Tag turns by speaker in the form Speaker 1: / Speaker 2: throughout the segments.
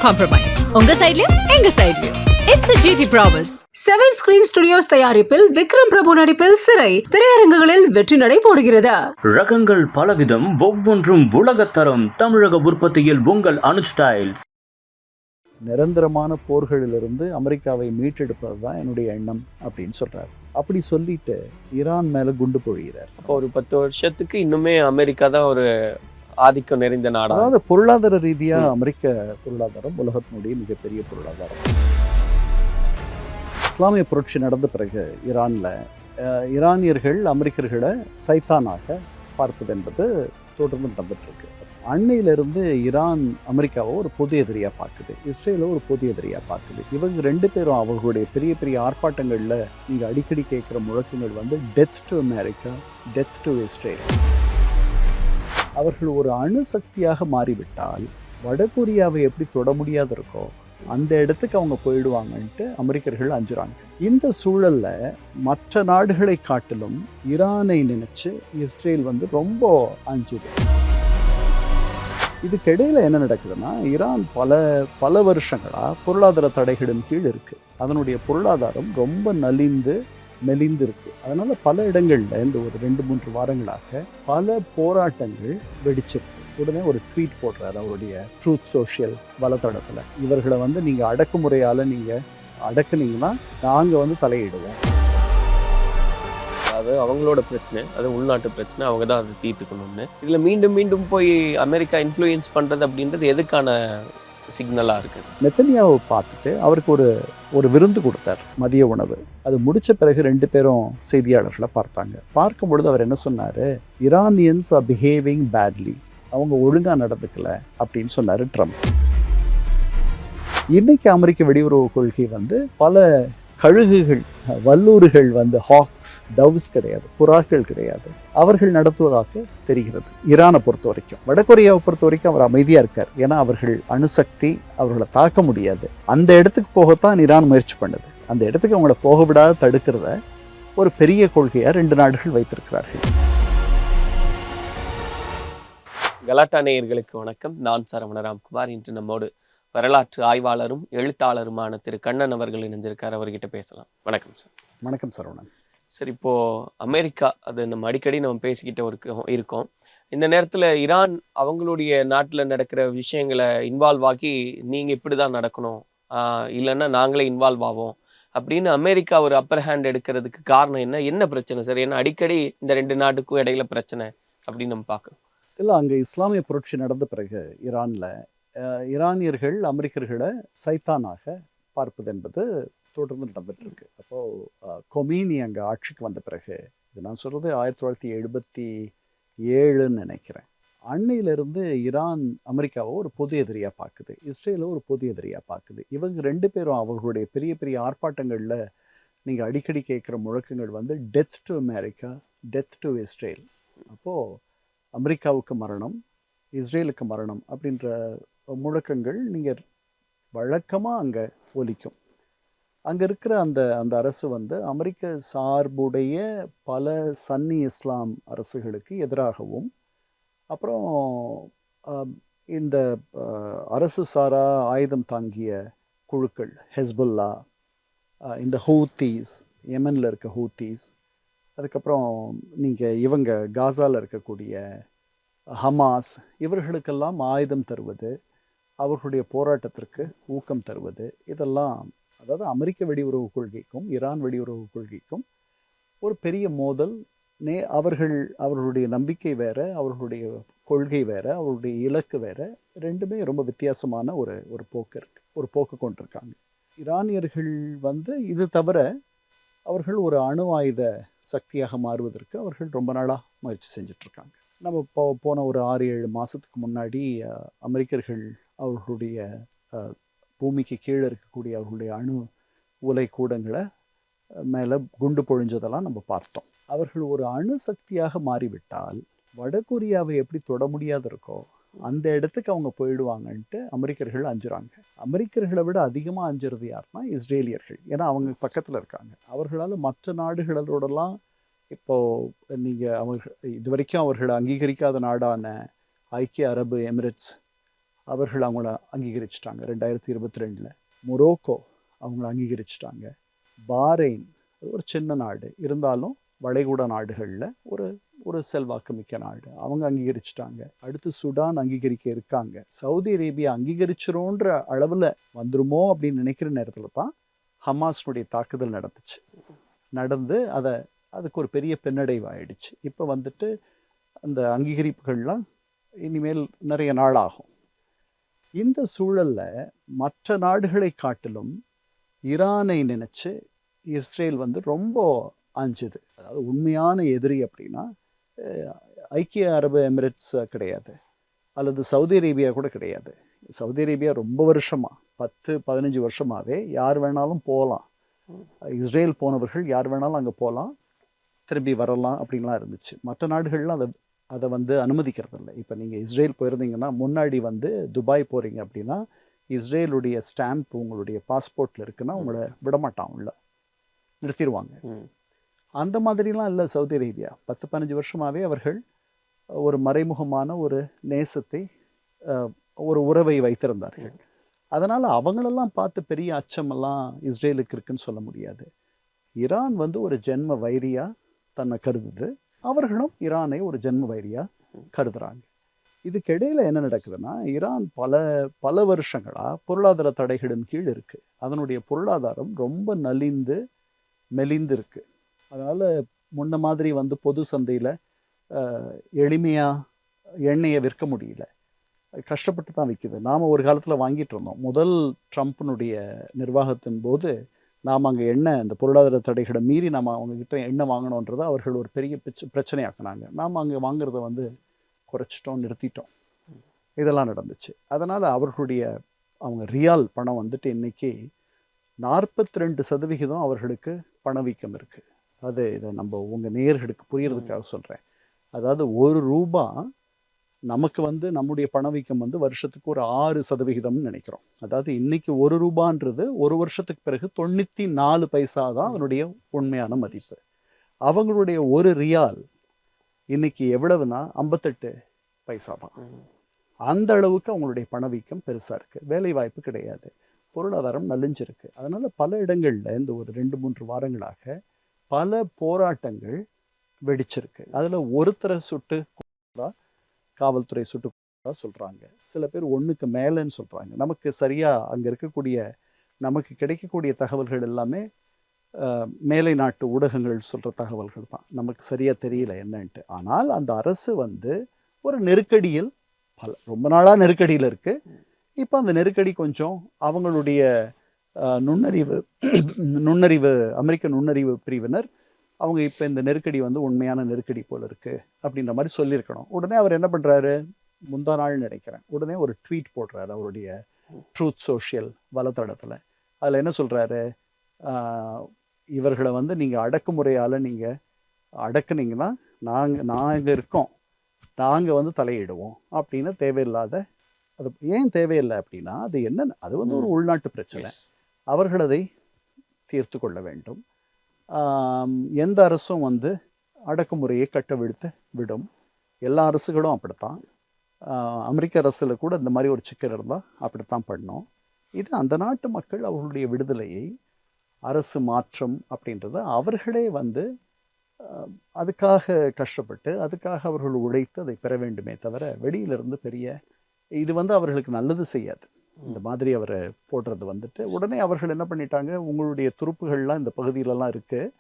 Speaker 1: Compromise. உங்க சைடுலயும் எங்க சைடுலயும். It's a GT promise.
Speaker 2: 7 Screen Studios தயாரிப்பில் விக்ரம் பிரபு நடிப்பில் சிறை திரையரங்குகளில் வெற்றி நடை போடுகிறது.
Speaker 3: ரகங்கள் பலவிதம், ஒவ்வொன்றும் உலகத்தரம். தமிழக உற்பத்தியில் உங்கள் அனுஜ் டைல்ஸ்.
Speaker 4: நிரந்தரமான போர்களிலிருந்து அமெரிக்காவை மீட்டெடுப்பது தான் என்னுடைய எண்ணம் அப்படின்னு சொல்றாரு. அப்படி சொல்லிட்டு ஈரான் மேல குண்டு பொழிகிறார்.
Speaker 5: ஒரு 10 வருஷத்துக்கு இன்னுமே அமெரிக்கா தான் ஒரு ஆதிக்கம் நிறைந்த நாடு.
Speaker 4: அதாவது பொருளாதார ரீதியா அமெரிக்க பொருளாதாரம் உலகத்தினுடைய மிகப்பெரிய பொருளாதாரம். இஸ்லாமிய புரட்சி நடந்த பிறகு ஈரானியர்கள் அமெரிக்கர்களை சைத்தானாக பார்ப்பது என்பது தொடர்ந்து நடந்துட்டு இருக்கு. அண்மையிலிருந்து ஈரான் அமெரிக்காவை ஒரு பொது எதிரியா பார்க்குது, இஸ்ரேலை ஒரு பொது எதிரியா பார்க்குது. இவங்க ரெண்டு பேரும் அவர்களுடைய பெரிய பெரிய ஆர்ப்பாட்டங்கள்ல நீங்க அடிக்கடி கேட்குற முழக்கங்கள் வந்து death to America, death to Israel. அவர்கள் ஒரு அணு சக்தியாக மாறிவிட்டால் வடகொரியாவை எப்படி தொட முடியாது இருக்கோ அந்த இடத்துக்கு அவங்க போயிடுவாங்கன்ட்டு அமெரிக்கர்கள் அஞ்சுறாங்க. இந்த சூழல்ல மற்ற நாடுகளை காட்டிலும் ஈரானை நினைச்சு இஸ்ரேல் வந்து ரொம்ப அஞ்சுது. இதுக்கிடையில என்ன நடக்குதுன்னா, ஈரான் பல வருஷங்களா பொருளாதார தடைகளின் கீழ் இருக்கு. அதனுடைய பொருளாதாரம் ரொம்ப மெலிந்து இருக்கு. அதனால பல இடங்கள்ல இந்த ஒரு 2-3 வாரங்களாக பல போராட்டங்கள் வெடிச்சிருக்கு. உடனே ஒரு ட்வீட் போடுறாரு அவருடைய ட்ரூத் சோஷியல் வலைத்தளத்துல, இவர்களை வந்து நீங்க அடக்குமுறையால நீங்க அடக்குனீங்கன்னா நாங்க வந்து தலையிடுவோம்.
Speaker 5: அதாவது அவங்களோட பிரச்சனை, அது உள்நாட்டு பிரச்சனை, அவங்க தான் அதை தீர்த்துக்கணும்னு. இதுல மீண்டும் மீண்டும் போய் அமெரிக்கா இன்ஃப்ளூயன்ஸ் பண்றது அப்படின்றது எதுக்கான சிக்னலா இருக்கு?
Speaker 4: நெத்தன்யாவை பார்த்துட்டு அவருக்கு ஒரு விருந்து கொடுத்தார், மதிய உணவு. அது முடிச்ச பிறகு 2 பேரும் செய்தியாளர்களை பார்க்கும் பொழுது அவர் என்ன சொன்னாரு, இரானியன்ஸ் ஆர் பிஹேவிங் பேட்லி, அவங்க ஒழுங்கா நடந்துக்கல அப்படின்னு சொன்னாரு ட்ரம்ப். இன்னைக்கு அமெரிக்க வெளியுறவு கொள்கை வந்து பல கழுகுகள், வல்லூறுகள் வந்து ஹாக்ஸ், டவ்ஸ் கிடையாது, புறாக்கள் கிடையாது, அவர்கள் நடத்துவதாக தெரிகிறது. ஈரானை பொறுத்த வரைக்கும். வடகொரியாவை பொறுத்த வரைக்கும் அவர் அமைதியா இருக்கார். ஏன்னா அவர்கள் அணுசக்தி, அவர்களை தாக்க முடியாது. அந்த இடத்துக்கு போகத்தான் ஈரான் முயற்சி பண்ணுது. அந்த இடத்துக்கு அவங்கள போக விடாத தடுக்கிறத ஒரு பெரிய கொள்கையா 2 நாடுகள் வைத்திருக்கிறார்கள்.
Speaker 5: கலாட்டா நேயர்களுக்கு வணக்கம். நான் சரவணராம்குமார். இன்று நம்மோடு வரலாற்று ஆய்வாளரும் எழுத்தாளருமான திரு கண்ணன் அவர்கள் இணைஞ்சிருக்கார். அவர்கிட்ட பேசலாம். வணக்கம் சார்.
Speaker 4: வணக்கம் சரவணன்.
Speaker 5: சரி, இப்போ அமெரிக்கா, அது நம்ம அடிக்கடி நம்ம பேசிக்கிட்டு இருக்கோம். இந்த நேரத்துல ஈரான் அவங்களுடைய நாட்டுல நடக்கிற விஷயங்களை இன்வால்வ் ஆகி நீங்க இப்படிதான் நடக்கணும், இல்லைன்னா நாங்களே இன்வால்வ் ஆவோம் அப்படின்னு அமெரிக்கா ஒரு அப்பர் ஹேண்ட் எடுக்கிறதுக்கு காரணம் என்ன பிரச்சனை சார்? ஏன்னா அடிக்கடி இந்த 2 நாட்டுக்கும் இடையில பிரச்சனை அப்படின்னு நம்ம பார்க்கணும்.
Speaker 4: இல்லை, அங்கே இஸ்லாமிய புரட்சி நடந்த பிறகு ஈரானியர்கள் அமெரிக்கர்களை சைத்தானாக பார்ப்பது என்பது தொடர்ந்து நடந்துட்டு இருக்கு. அப்போது கொமீனி அங்கே ஆட்சிக்கு வந்த பிறகு, இது நான் சொல்கிறது 1977ன்னு நினைக்கிறேன், அன்னையிலிருந்து ஈரான் அமெரிக்காவை ஒரு பொது எதிரியாக பார்க்குது, இஸ்ரேலை ஒரு பொது எதிரியாக பார்க்குது. இவங்க 2 பேரும் அவர்களுடைய பெரிய பெரிய ஆர்ப்பாட்டங்களில் நீங்கள் அடிக்கடி கேட்குற முழக்கங்கள் வந்து death to America, death to Israel. அப்போது அமெரிக்காவுக்கு மரணம், இஸ்ரேலுக்கு மரணம் அப்படின்ற முழக்கங்கள் நீங்கள் வழக்கமாக அங்கே ஒலிக்கும். அங்கே இருக்கிற அந்த அரசு வந்து அமெரிக்க சார்புடைய பல சன்னி இஸ்லாம் அரசுகளுக்கு எதிராகவும், அப்புறம் இந்த அரசு சாரா ஆயுதம் தாங்கிய குழுக்கள், ஹெஸ்புல்லா, இந்த ஹூத்தீஸ், யெமனில் இருக்க ஹூத்தீஸ், அதுக்கப்புறம் நீங்கள் இவங்க காசாவில் இருக்கக்கூடிய ஹமாஸ், இவர்களுக்கெல்லாம் ஆயுதம் தருவது, அவர்களுடைய போராட்டத்திற்கு ஊக்கம் தருவது, இதெல்லாம் அதாவது அமெரிக்க வெளியுறவு கொள்கைக்கும் ஈரான் வெளியுறவு கொள்கைக்கும் ஒரு பெரிய மோதல். அவர்களுடைய நம்பிக்கை வேற, அவர்களுடைய கொள்கை வேற, அவர்களுடைய இலக்கு வேற, ரெண்டுமே ரொம்ப வித்தியாசமான ஒரு போக்கு கொண்டிருக்காங்க. ஈரானியர்கள் வந்து இது தவிர அவர்கள் ஒரு அணு ஆயுத சக்தியாக மாறுவதற்கு அவர்கள் ரொம்ப நாளாக முயற்சி செஞ்சிட்ருக்காங்க. நம்ம போன ஒரு 6-7 மாதத்துக்கு முன்னாடி அமெரிக்கர்கள் அவர்களுடைய பூமிக்கு கீழே இருக்கக்கூடிய அவர்களுடைய அணு உலை கூடங்களை மேலே குண்டு பொழிஞ்சதெல்லாம் நம்ம பார்த்தோம். அவர்கள் ஒரு அணு சக்தியாக மாறிவிட்டால் வடகொரியாவை எப்படி தொட முடியாது இருக்கோ அந்த இடத்துக்கு அவங்க போயிடுவாங்கன்ட்டு அமெரிக்கர்கள் அஞ்சுறாங்க. அமெரிக்கர்களை விட அதிகமாக அஞ்சுறது யாருன்னா இஸ்ரேலியர்கள். ஏன்னா அவங்க பக்கத்தில் இருக்காங்க. அவர்களால் மற்ற நாடுகளோடலாம் இப்போது நீங்கள் இது வரைக்கும் அவர்கள் அங்கீகரிக்காத நாடான ஐக்கிய அரபு எமிரேட்ஸ் அவர்கள் அவங்கள அங்கீகரிச்சிட்டாங்க 2022. மொரோக்கோ அவங்கள அங்கீகரிச்சிட்டாங்க. பாரெயின் அது ஒரு சின்ன நாடு இருந்தாலும் வளைகுடா நாடுகளில் ஒரு ஒரு செல்வாக்கு மிக்க நாடு, அவங்க அங்கீகரிச்சிட்டாங்க. அடுத்து சுடான் அங்கீகரிக்க இருக்காங்க. சவுதி அரேபியா அங்கீகரிச்சிரோன்ற அளவில் வந்துருமோ அப்படின்னு நினைக்கிற நேரத்தில் தான் ஹமாஸ்னுடைய தாக்குதல் நடந்து அதுக்கு ஒரு பெரிய பின்னடைவு ஆயிடுச்சு. இப்போ வந்துட்டு அந்த அங்கீகரிப்புகள்லாம் இனிமேல் நிறைய நாள் ஆகும். இந்த சூழலில் மற்ற நாடுகளை காட்டிலும் ஈரானை நினச்சி இஸ்ரேல் வந்து ரொம்ப அஞ்சுது. அதாவது உண்மையான எதிரி அப்படின்னா ஐக்கிய அரபு எமிரேட்ஸ் கிடையாது, அல்லது சவுதி அரேபியா கூட கிடையாது. சவுதி அரேபியா ரொம்ப வருஷமாக 10-15 வருஷமாகவே யார் வேணாலும் போகலாம், இஸ்ரேல் போனவர்கள் யார் வேணாலும் அங்கே போகலாம், திரும்பி வரலாம் அப்படின்லாம் இருந்துச்சு. மற்ற நாடுகள்லாம் அதை வந்து அனுமதிக்கிறதில்ல. இப்போ நீங்கள் இஸ்ரேல் போயிருந்தீங்கன்னா முன்னாடி வந்து துபாய் போகிறீங்க அப்படின்னா இஸ்ரேலுடைய ஸ்டாம்ப் உங்களுடைய பாஸ்போர்ட்டில் இருக்குன்னா உங்களை விடமாட்டான், உள்ள நிறுத்திடுவாங்க. அந்த மாதிரிலாம் இல்லை சவுதி அரேபியா. 10-15 வருஷமாகவே அவர்கள் ஒரு மறைமுகமான ஒரு நேசத்தை, ஒரு உறவை வைத்திருந்தார்கள். அதனால் அவங்களெல்லாம் பார்த்து பெரிய அச்சமெல்லாம் இஸ்ரேலுக்கு இருக்குன்னு சொல்ல முடியாது. ஈரான் வந்து ஒரு ஜென்ம வைரியாக தன்னை கருதுது, அவர்களும் ஈரானை ஒரு ஜென்ம வைரியாக கருதுகிறாங்க. இதுக்கிடையில் என்ன நடக்குதுன்னா, ஈரான் பல வருஷங்களாக பொருளாதார தடைகளின் கீழ் இருக்குது. அதனுடைய பொருளாதாரம் ரொம்ப மெலிந்து இருக்குது. அதனால் முன்ன மாதிரி வந்து பொது சந்தையில் எளிமையாக எண்ணெயை விற்க முடியல, கஷ்டப்பட்டு தான் விற்கிது. நாம் ஒரு காலத்தில் வாங்கிட்டு இருந்தோம். முதல் ட்ரம்ப்னுடைய நிர்வாகத்தின் போது நாம் அங்கே எண்ணெய், இந்த பொருளாதார தடைகளை மீறி நாம் அவங்கக்கிட்ட எண்ணெய் வாங்கணுன்றதை அவர்கள் ஒரு பெரிய பிரச்சனையாக்குனாங்க. நாம் அங்கே வாங்குறத வந்து குறைச்சிட்டோம், நிறுத்திட்டோம். இதெல்லாம் நடந்துச்சு. அதனால் அவங்க ரியால் பணம் வந்துட்டு இன்றைக்கி 42% அவர்களுக்கு பணவீக்கம் இருக்குது. இதை நம்ம உங்கள் நேயர்களுக்கு புரியறதுக்காக சொல்கிறேன். அதாவது ₹1 நமக்கு வந்து நம்முடைய பணவீக்கம் வந்து வருஷத்துக்கு ஒரு 6% நினைக்கிறோம். அதாவது இன்னைக்கு ₹1ன்றது ஒரு வருஷத்துக்கு பிறகு 94 பைசா தான் அதனுடைய உண்மையான மதிப்பு. அவங்களுடைய ஒரு ரியால் இன்னைக்கு எவ்வளவுனா 58 பைசா தான். அந்த அளவுக்கு அவங்களுடைய பணவீக்கம் பெருசாக இருக்குது. வேலை வாய்ப்பு கிடையாது, பொருளாதாரம் நலிஞ்சிருக்கு. அதனால் பல இடங்களில் இந்த ஒரு 2-3 வாரங்களாக பல போராட்டங்கள் வெடிச்சிருக்கு. அதில் ஒருத்தரை சுட்டு காவல்துறை சுட்டு சொல்கிறாங்க, சில பேர் 1க்கு மேலேன்னு சொல்கிறாங்க. நமக்கு சரியாக அங்கே இருக்கக்கூடிய நமக்கு கிடைக்கக்கூடிய தகவல்கள் எல்லாமே மேலை நாட்டு ஊடகங்கள் சொல்கிற தகவல்கள் தான். நமக்கு சரியாக தெரியல என்னன்ட்டு. ஆனால் அந்த அரசு வந்து ஒரு நெருக்கடியில் ரொம்ப நாளாக நெருக்கடியில் இருக்குது. இப்போ அந்த நெருக்கடி கொஞ்சம் அவங்களுடைய நுண்ணறிவு அமெரிக்க நுண்ணறிவு பிரிவினர் அவங்க இப்போ இந்த நெருக்கடி வந்து உண்மையான நெருக்கடி போல் இருக்குது அப்படின்ற மாதிரி சொல்லியிருக்கணும். உடனே அவர் என்ன பண்ணுறாரு, முந்தா நாள் நினைக்கிறேன், உடனே ஒரு ட்வீட் போடுறாரு அவருடைய ட்ரூத் சோஷியல் வலைத்தளத்தில். அதில் என்ன சொல்கிறாரு, இவர்களை வந்து நீங்கள் அடக்குமுறையால் நீங்கள் அடக்குனீங்கன்னா நாங்கள் இருக்கோம், நாங்கள் வந்து தலையிடுவோம் அப்படின்னு தேவையில்லாத. அது ஏன் தேவையில்லை அப்படின்னா அது என்ன, அது வந்து ஒரு உள்நாட்டு பிரச்சனை, அவர்கள் அதை தீர்த்து கொள்ள வேண்டும். எந்த அரசும் வந்து அடக்குமுறையை கட்டவிழ்த்து விடும். எல்லா அரசுகளும் அப்படித்தான். அமெரிக்க அரசில் கூட இந்த மாதிரி ஒரு சிக்கல் இருந்தால் அப்படித்தான் பண்ணோம். இது அந்த நாட்டு மக்கள் அவர்களுடைய விடுதலையை, அரசு மாற்றம் அப்படின்றத அவர்களே வந்து அதுக்காக கஷ்டப்பட்டு அதுக்காக அவர்கள் உழைத்து அதை பெற வேண்டுமே தவிர வெளியிலிருந்து இது வந்து அவர்களுக்கு நல்லது செய்யாது. இந்த மாதிரி அவரை போடுறது வந்துட்டு உடனே அவர்கள் என்ன பண்ணிட்டாங்க, உங்களுடைய துருப்புகள்லாம் இந்த பகுதியிலலாம் இருக்குது,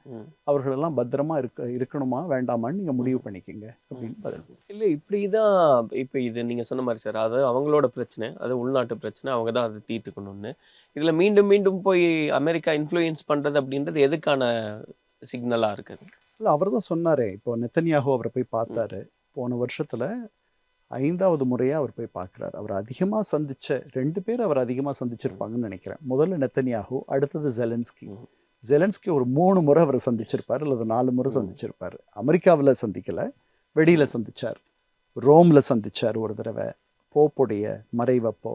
Speaker 4: அவர்களெல்லாம் பத்திரமா இருக்கணுமா வேண்டாமான்னு நீங்கள் முடிவு பண்ணிக்கிங்க அப்படின்னு பதில்.
Speaker 5: இல்லை, இப்படி தான் இப்போ இது நீங்கள் சொன்ன மாதிரி சார், அது அவங்களோட பிரச்சனை, அது உள்நாட்டு பிரச்சனை, அவங்க தான் அதை தீர்த்துக்கணும்னு. இதில் மீண்டும் மீண்டும் போய் அமெரிக்கா இன்ஃப்ளூயன்ஸ் பண்ணுறது அப்படின்றது எதுக்கான சிக்னலாக இருக்குது?
Speaker 4: இல்லை, அவர் தான் சொன்னார். இப்போ நெத்தன்யாஹூ அவரை போய் பார்த்தாரு. போன வருஷத்தில் 5வது முறையாக அவர் போய் பார்க்குறாரு. அவர் அதிகமாக சந்தித்த 2 பேர் அவர் அதிகமாக சந்திச்சிருப்பாங்கன்னு நினைக்கிறேன். முதல்ல நெத்தன்யாஹூ, அடுத்தது ஜெலன்ஸ்கி ஒரு 3 முறை அவரை சந்திச்சிருப்பார், அல்லது 4 முறை சந்திச்சிருப்பார். அமெரிக்காவில் சந்திக்கலை, வெளியில் சந்தித்தார். ரோமில் சந்தித்தார் ஒரு தடவை, போப்புடைய மறைவப்போ.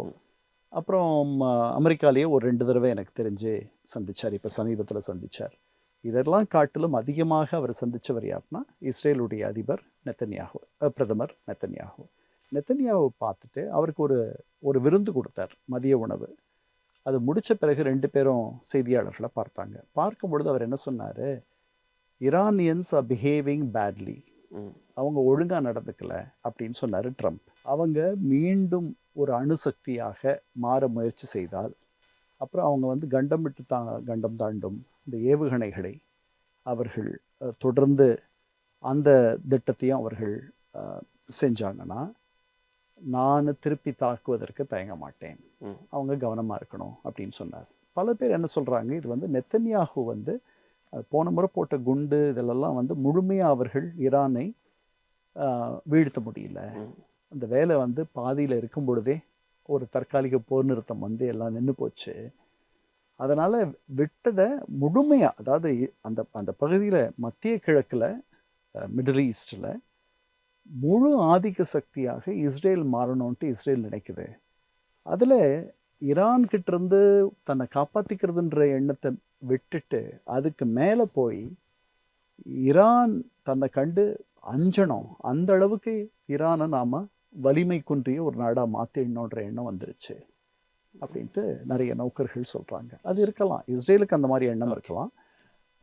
Speaker 4: அப்புறம் அமெரிக்காலேயே ஒரு 2 தடவை எனக்கு தெரிஞ்சு சந்தித்தார், இப்போ சமீபத்தில் சந்தித்தார். இதெல்லாம் காட்டிலும் அதிகமாக அவர் சந்தித்தவர் யாருன்னா இஸ்ரேலுடைய அதிபர் நெத்தன்யாஹூ, பிரதமர் நெத்தன்யாஹூ. நெத்தனியாவை பார்த்துட்டு அவருக்கு ஒரு ஒரு விருந்து கொடுத்தார், மதிய உணவு. அது முடிச்ச பிறகு 2 பேரும் செய்தியாளர்களை பார்த்தாங்க. பார்க்கும் பொழுது அவர் என்ன சொன்னார், இரானியன்ஸ் ஆர் பிஹேவிங் பேட்லி, அவங்க ஒழுங்காக நடந்துக்கல அப்படின்னு சொன்னார் ட்ரம்ப். அவங்க மீண்டும் ஒரு அணுசக்தியாக மாற முயற்சி செய்தால் அப்புறம் அவங்க வந்து கண்டம் விட்டு கண்டம் தாண்டும் இந்த ஏவுகணைகளை அவர்கள் தொடர்ந்து அந்த திட்டத்தையும் அவர்கள் செஞ்சாங்கன்னா நான் திருப்பி தாக்குவதற்கு தயங்க மாட்டேன், அவங்க கவனமாக இருக்கணும் அப்படின்னு சொன்னார். பல பேர் என்ன சொல்கிறாங்க, இது வந்து நெத்தன்யாகு வந்து போன முறை போட்ட குண்டு இதிலெல்லாம் வந்து முழுமையாக அவர்கள் ஈரானை வீழ்த்த முடியல, அந்த வேலை வந்து பாதியில் இருக்கும் பொழுதே ஒரு தற்காலிக போர் நிறுத்தம் வந்து எல்லாம் நின்று போச்சு, அதனால் விட்டதை முழுமையாக, அதாவது அந்த அந்த பகுதியில் மத்திய கிழக்கில் மிடில் ஈஸ்டில் முழு ஆதிக்க சக்தியாக இஸ்ரேல் மாறணும்ன்ட்டு இஸ்ரேல் நினைக்குது. அதில் ஈரான்கிட்டேருந்து தன்னை காப்பாற்றிக்கிறதுன்ற எண்ணத்தை விட்டுட்டு அதுக்கு மேலே போய் ஈரான் தன்னை கண்டு அஞ்சணும், அந்த அளவுக்கு ஈரானை நாம் வலிமை குன்றிய ஒரு நாடாக மாற்றிடணுன்ற எண்ணம் வந்துருச்சு அப்படின்ட்டு நிறைய நோக்கர்கள் சொல்கிறாங்க. அது இருக்கலாம், இஸ்ரேலுக்கு அந்த மாதிரி எண்ணம் இருக்கலாம்,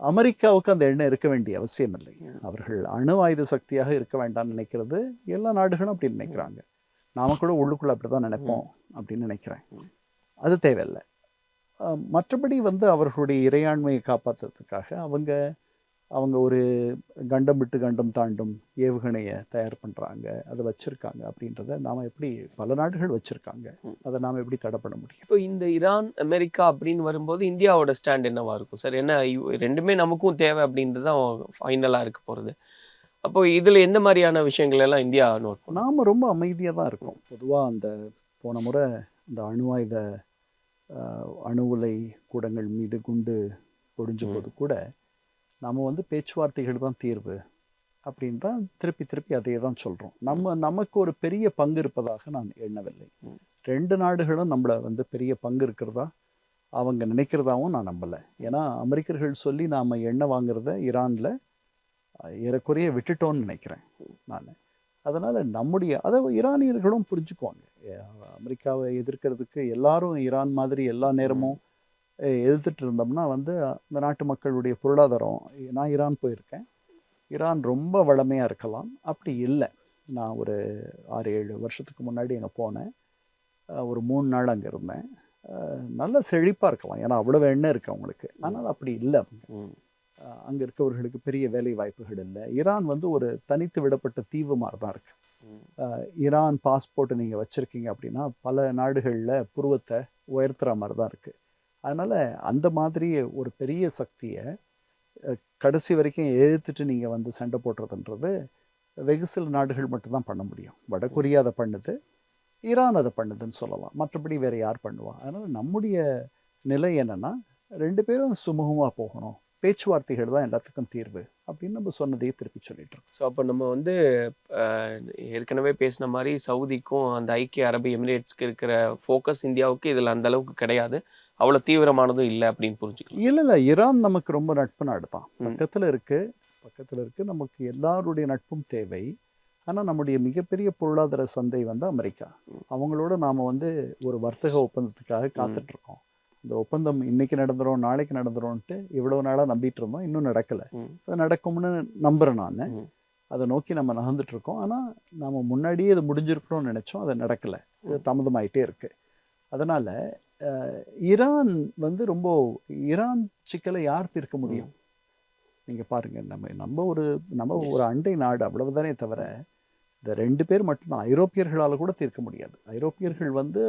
Speaker 4: அமெரிக்காவுக்கு அந்த எண்ணம் இருக்க வேண்டிய அவசியம் இல்லை. அவர்கள் அணு ஆயுத சக்தியாக இருக்க வேண்டாம்னு நினைக்கிறது எல்லா நாடுகளும் அப்படி நினைக்கிறாங்க. நாம கூட உள்ளுக்குள்ள அப்படி தான் நினைப்போம் அப்படின்னு நினைக்கிறேன். அது தேவையில்லை. மற்றபடி வந்து அவர்களுடைய இறையாண்மையை காப்பாற்றுறதுக்காக அவங்க ஒரு கண்டம் விட்டு கண்டம் தாண்டும் ஏவுகணையை தயார் பண்ணுறாங்க, அதை வச்சுருக்காங்க அப்படின்றத நாம் எப்படி, பல நாடுகள் வச்சுருக்காங்க, அதை நாம் எப்படி தடை பண்ண முடியும்?
Speaker 5: இப்போ இந்த ஈரான் அமெரிக்கா அப்படின்னு வரும்போது இந்தியாவோட ஸ்டாண்ட் என்னவா இருக்கும் சார்? ஏன்னா ரெண்டுமே நமக்கும் தேவை அப்படின்றது தான் ஃபைனலாக இருக்க போகிறது. அப்போ இதில் எந்த மாதிரியான விஷயங்கள் எல்லாம் இந்தியா நோட் பண்ணும்?
Speaker 4: நாம் ரொம்ப அமைதியாக தான் இருக்கோம். பொதுவாக அந்த போன முறை இந்த அணு உலை கூடங்கள் மீது குண்டு பொடிஞ்ச போது கூட நம்ம வந்து பேச்சுவார்த்தைகள் தான் தீர்வு அப்படின்றா திருப்பி அதையே தான் சொல்கிறோம். நமக்கு ஒரு பெரிய பங்கு இருப்பதாக நான் எண்ணவில்லை. 2 நாடுகளும் நம்மளை வந்து பெரிய பங்கு இருக்கிறதா அவங்க நினைக்கிறதாவும் நான் நம்பலை. ஏன்னா அமெரிக்கர்கள் சொல்லி நாம் எண்ணெய் வாங்குறத ஈரானில் ஏறக்குறைய விட்டுட்டோன்னு நினைக்கிறேன் நான். அதனால் அதை ஈரானியர்களும் புரிஞ்சுக்குவாங்க. அமெரிக்காவை எதிர்க்கிறதுக்கு எல்லாரும் ஈரான் மாதிரி எல்லா நேரமும் எதிர்த்துட்டு இருந்தோம்னா வந்து அந்த நாட்டு மக்களுடைய பொருளாதாரம், நான் ஈரான் போயிருக்கேன், ஈரான் ரொம்ப வளமையாக இருக்கலாம், அப்படி இல்லை. நான் ஒரு 6-7 வருஷத்துக்கு முன்னாடி அங்கே போனேன், ஒரு 3 நாள் அங்கே இருந்தேன். நல்ல செழிப்பாக இருக்கலாம், ஏன்னா அவ்வளோ எண்ணெய் இருக்குது அவங்களுக்கு. ஆனால் அப்படி இல்லை, அங்கே இருக்கவர்களுக்கு பெரிய வேலை வாய்ப்புகள் இல்லை. ஈரான் வந்து ஒரு தனித்து விடப்பட்ட தீவு மாதிரி தான் இருக்குது. ஈரான் பாஸ்போர்ட்டை நீங்கள் வச்சுருக்கீங்க அப்படின்னா பல நாடுகளில் புருவத்தை உயர்த்துற மாதிரி தான் இருக்குது. அதனால் அந்த மாதிரி ஒரு பெரிய சக்தியை கடைசி வரைக்கும் எதிர்த்துட்டு நீங்கள் வந்து சண்டை போடுறதுன்றது வெகு சில நாடுகள் மட்டும்தான் பண்ண முடியும். வடகொரியா அதை பண்ணுது, ஈரான் அதை பண்ணுதுன்னு சொல்லலாம், மற்றபடி வேறு யார் பண்ணுவா? அதனால் நம்முடைய நிலை என்னென்னா 2 பேரும் சுமூகமாக போகணும், பேச்சுவார்த்தைகள் தான் எல்லாத்துக்கும் தீர்வு அப்படின்னு நம்ம சொன்னதையே திருப்பி சொல்லிட்டு.
Speaker 5: ஸோ அப்போ நம்ம வந்து ஏற்கனவே பேசின மாதிரி சவுதிக்கும் அந்த ஐக்கிய அரபு எமிரேட்ஸ்க்கு இருக்கிற ஃபோக்கஸ் இந்தியாவுக்கு இதில் அந்த அளவுக்கு கிடையாது, அவ்வளோ தீவிரமானதும் இல்லை அப்படின்னு புரிஞ்சுக்கலாம்.
Speaker 4: இல்லை, ஈரான் நமக்கு ரொம்ப நட்பு நாடு தான், பக்கத்தில் இருக்குது, நமக்கு எல்லாருடைய நட்பும் தேவை. ஆனால் நம்முடைய மிகப்பெரிய பொருளாதார சந்தை வந்து அமெரிக்கா. அவங்களோட நாம் வந்து ஒரு வர்த்தக ஒப்பந்தத்துக்காக காத்துட்ருக்கோம். இந்த ஒப்பந்தம் இன்னைக்கு நடந்துடும் நாளைக்கு நடந்துடும்ன்ட்டு இவ்வளோ நாளாக நம்பிட்டு இருந்தோம், இன்னும் நடக்கலை. அது நடக்கும்னு நம்புகிறேன் நான். அதை நோக்கி நம்ம நகர்ந்துட்டுருக்கோம். ஆனால் நம்ம முன்னாடியே அது முடிஞ்சிருக்கணும்னு நினச்சோம், அது நடக்கலை, இது தாமதமாயிட்டே இருக்குது. அதனால் ஈரான் வந்து ஈரான் சிக்கலை யார் தீர்க்க முடியும்? நீங்கள் பாருங்கள், நம்ம ஒரு அண்டை நாடு, அவ்வளவுதானே தவிர இந்த 2 பேர் மட்டும்தான். ஐரோப்பியர்களால் கூட தீர்க்க முடியாது. ஐரோப்பியர்கள் வந்து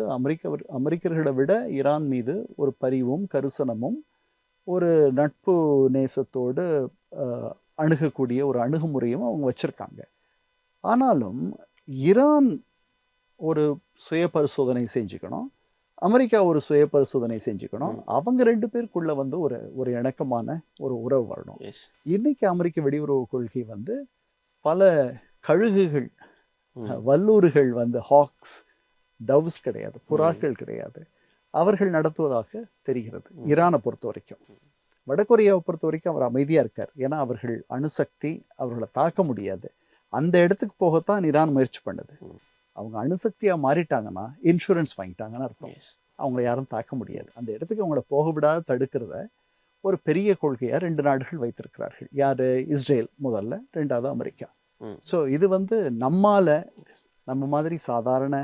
Speaker 4: அமெரிக்கர்களை விட ஈரான் மீது ஒரு பரிவும் கரிசனமும் ஒரு நட்பு நேசத்தோடு அணுகக்கூடிய ஒரு அணுகுமுறையும் அவங்க வச்சுருக்காங்க. ஆனாலும் ஈரான் ஒரு சுய பரிசோதனை செஞ்சுக்கணும், அமெரிக்கா ஒரு சுய பரிசோதனை செஞ்சுக்கணும். அவங்க 2 பேருக்குள்ள வந்து ஒரு இணக்கமான ஒரு உறவு வரணும். இன்னைக்கு அமெரிக்க வெளியுறவு கொள்கை வந்து பல கழுகுகள், வல்லூர்கள் வந்து ஹாக்ஸ், டவ்ஸ் கிடையாது, புறாக்கள் கிடையாது, அவர்கள் நடத்துவதாக தெரிகிறது ஈரானை பொறுத்த வரைக்கும். வடகொரியாவை பொறுத்த வரைக்கும் அவர் அமைதியாக இருக்கார், ஏன்னா அவர்கள் அணுசக்தி, அவர்களை தாக்க முடியாது. அந்த இடத்துக்கு போகத்தான் ஈரான் முயற்சி பண்ணுது. அவங்க அணுசக்தியாக மாறிட்டாங்கன்னா இன்சூரன்ஸ் வாங்கிட்டாங்கன்னு அர்த்தம்.
Speaker 5: Yes.
Speaker 4: அவங்கள யாரும் தாக்க முடியாது. அந்த இடத்துக்கு அவங்கள போக விடாத தடுக்கிறத ஒரு பெரிய கொள்கையாக 2 நாடுகள் வைத்திருக்கிறார்கள். யார்? இஸ்ரேல் முதல்ல, 2வது அமெரிக்கா. ஸோ இது வந்து நம்ம மாதிரி சாதாரண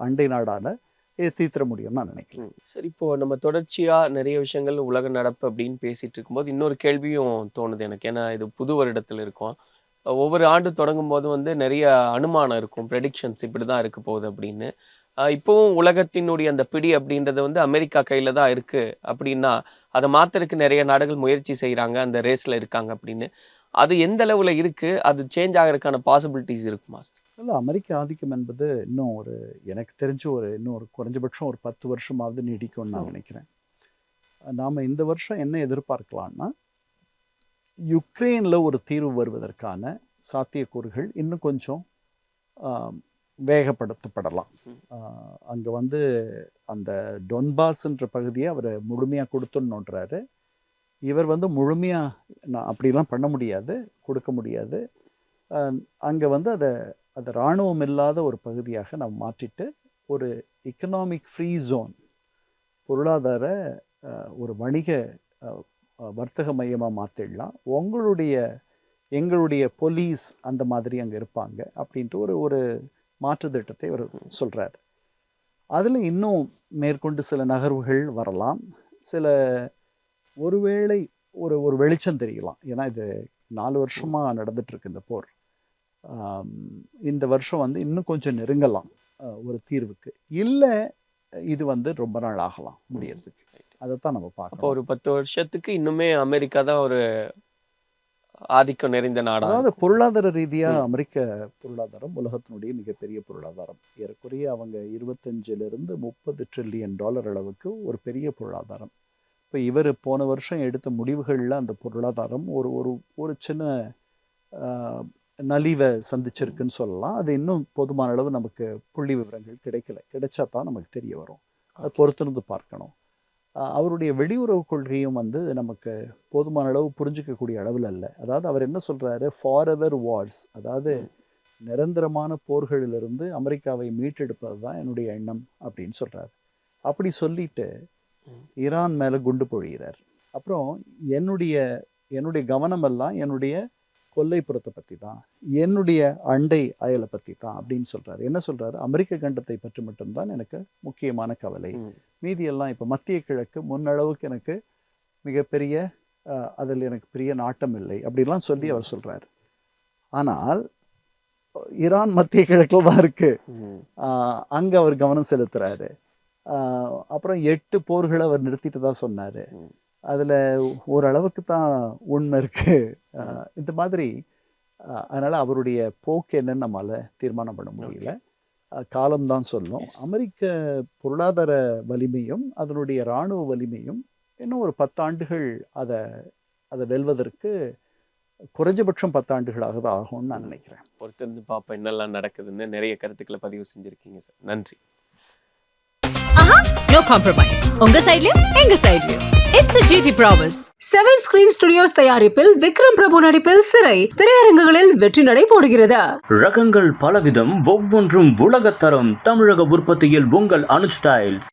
Speaker 4: அண்டை நாடால் இதை தீர்த்திட முடியும்னு நான் நினைக்கிறேன்.
Speaker 5: சரி, இப்போ நம்ம தொடர்ச்சியா நிறைய விஷயங்கள் உலக நடப்பு அப்படின்னு பேசிட்டு இருக்கும்போது இன்னொரு கேள்வியும் தோணுது எனக்கு. ஏன்னா இது புது வருடத்துல இருக்கும். ஒவ்வொரு ஆண்டு தொடங்கும் போது வந்து நிறைய அனுமானம் இருக்கும், ப்ரெடிக்ஷன்ஸ் இப்படிதான் இருக்க போகுது அப்படின்னு. இப்போவும் உலகத்தினுடைய அந்த பிடி அப்படின்றது வந்து அமெரிக்கா கையில தான் இருக்கு அப்படின்னா அதை மாத்துறதுக்கு நிறைய நாடுகள் முயற்சி செய்யறாங்க, அந்த ரேஸ்ல இருக்காங்க அப்படின்னு. அது எந்த அளவுல இருக்கு? அது சேஞ்ச் ஆகிறதுக்கான பாசிபிலிட்டிஸ் இருக்குமா?
Speaker 4: இல்லை, அமெரிக்க ஆதிக்கம் என்பது இன்னும் எனக்கு தெரிஞ்சு இன்னும் குறைஞ்சபட்சம் ஒரு 10 வருஷமாவது நீடிக்கும்னு நான் நினைக்கிறேன். நாம் இந்த வருஷம் என்ன எதிர்பார்க்கலாம்னா, யுக்ரைனில் ஒரு தீர்வு வருவதற்கான சாத்தியக்கூறுகள் இன்னும் கொஞ்சம் வேகப்படுத்தப்படலாம். அங்கே வந்து அந்த டொன்பாஸ்ன்ற பகுதியை அவர் முழுமையாக கொடுத்துன்னுன்றாரு. இவர் வந்து முழுமையாக அப்படிலாம் பண்ண முடியாது, கொடுக்க முடியாது. அங்கே வந்து அதை இராணுவம் இல்லாத ஒரு பகுதியாக நம்ம மாற்றிட்டு ஒரு எக்கனாமிக் ஃப்ரீ ஜோன், பொருளாதார ஒரு வணிக வர்த்தக மையமாக மாற்றிடலாம். எங்களுடைய போலீஸ் அந்த மாதிரி அங்கே இருப்பாங்க அப்படின்ட்டு ஒரு மாற்று திட்டத்தை அவர் சொல்கிறார். அதில் இன்னும் மேற்கொண்டு சில நகர்வுகள் வரலாம். ஒருவேளை ஒரு வெளிச்சம் தெரியலாம். ஏன்னா இது 4 வருஷமாக நடந்துட்டுருக்கு இந்த போர். இந்த வருஷம் வந்து இன்னும் கொஞ்சம் நெருங்கலாம் ஒரு தீர்வுக்கு. இல்லை இது வந்து ரொம்ப நாள் ஆகலாம் முடியறதுக்கு. அதைத்தான் நம்ம பார்க்கணும்.
Speaker 5: அப்போ ஒரு 10 வருஷத்துக்கு இன்னுமே அமெரிக்கா தான் ஒரு ஆதிக்கம் நிறைந்த நாடா?
Speaker 4: அதாவது பொருளாதார ரீதியாக அமெரிக்க பொருளாதாரம் உலகத்தினுடைய மிகப்பெரிய பொருளாதாரம். ஏறக்குறைய அவங்க 25-30 ட்ரில்லியன் டாலர் அளவுக்கு ஒரு பெரிய பொருளாதாரம். இப்போ இவர் போன வருஷம் எடுத்த முடிவுகளில் அந்த பொருளாதாரம் ஒரு சின்ன நலிவை சந்திச்சிருக்குன்னு சொல்லலாம். அது இன்னும் போதுமான அளவு நமக்கு புள்ளி விவரங்கள் கிடைச்சா தான் நமக்கு தெரிய வரும். அதை பொறுத்திருந்து பார்க்கணும். அவருடைய வெளியுறவு கொள்கையும் வந்து நமக்கு போதுமான அளவு புரிஞ்சிக்கக்கூடிய அளவில் இல்லை. அதாவது அவர் என்ன சொல்கிறாரு, ஃபாரெவர் வார்ஸ், அதாவது நிரந்தரமான போர்களிலிருந்து அமெரிக்காவை மீட்டெடுப்பது தான் என்னுடைய எண்ணம் அப்படின்னு சொல்கிறார். அப்படி சொல்லிட்டு ஈரான் மேலே குண்டு பொழிகிறார். அப்புறம் என்னுடைய கவனமெல்லாம் என்னுடைய கொல்லைப்புறத்தை பற்றி தான், என்னுடைய அண்டை அயலை பற்றி தான் அப்படின்னு சொல்கிறார். என்ன சொல்கிறாரு, அமெரிக்க கண்டத்தை பற்றி மட்டும்தான் எனக்கு முக்கியமான கவலை, மீதியெல்லாம் இப்போ மத்திய கிழக்கு முன்னளவுக்கு எனக்கு மிகப்பெரிய அதில் எனக்கு பெரிய நாட்டம் இல்லை அப்படின்லாம் சொல்லி அவர் சொல்கிறார். ஆனால் ஈரான் மத்திய கிழக்கில் தான் இருக்குது, அங்கே அவர் கவனம் செலுத்துகிறாரு. அப்புறம் 8 போர்களை அவர் நிறுத்திட்டு தான் சொன்னார். அதில் ஓரளவுக்கு தான் உண்மை இருக்குது. இந்த மாதிரி அதனால் அவருடைய போக்கு என்னன்னு நம்மளால் தீர்மானம் பண்ண முடியல. காலம்தான் சொல்லும். அமெரிக்க பொருளாதார வலிமையும் அதனுடைய இராணுவ வலிமையும் இன்னும் ஒரு 10 ஆண்டுகள் அதை வெல்வதற்கு குறைஞ்சபட்சம் 10 ஆண்டுகளாக தான் ஆகும்னு நான் நினைக்கிறேன்.
Speaker 5: பொறுத்திருந்து பார்ப்போம் என்னெல்லாம் நடக்குதுன்னு. நிறைய கருத்துக்களை பதிவு செஞ்சுருக்கீங்க சார், நன்றி.
Speaker 1: No compromise. உங்க சைடுலயும் எங்க சைடுலயும். It's a GT Promise.
Speaker 2: 7 screen studios தயாரிப்பில் விக்ரம் பிரபு நடிப்பில் சிறை திரையரங்குகளில் வெற்றி நடை போடுகிறது.
Speaker 3: ரகங்கள் பலவிதம், ஒவ்வொன்றும் உலகத்தரம். தமிழக உற்பத்தியில் உங்கள் அனுஜ் டைல்ஸ்.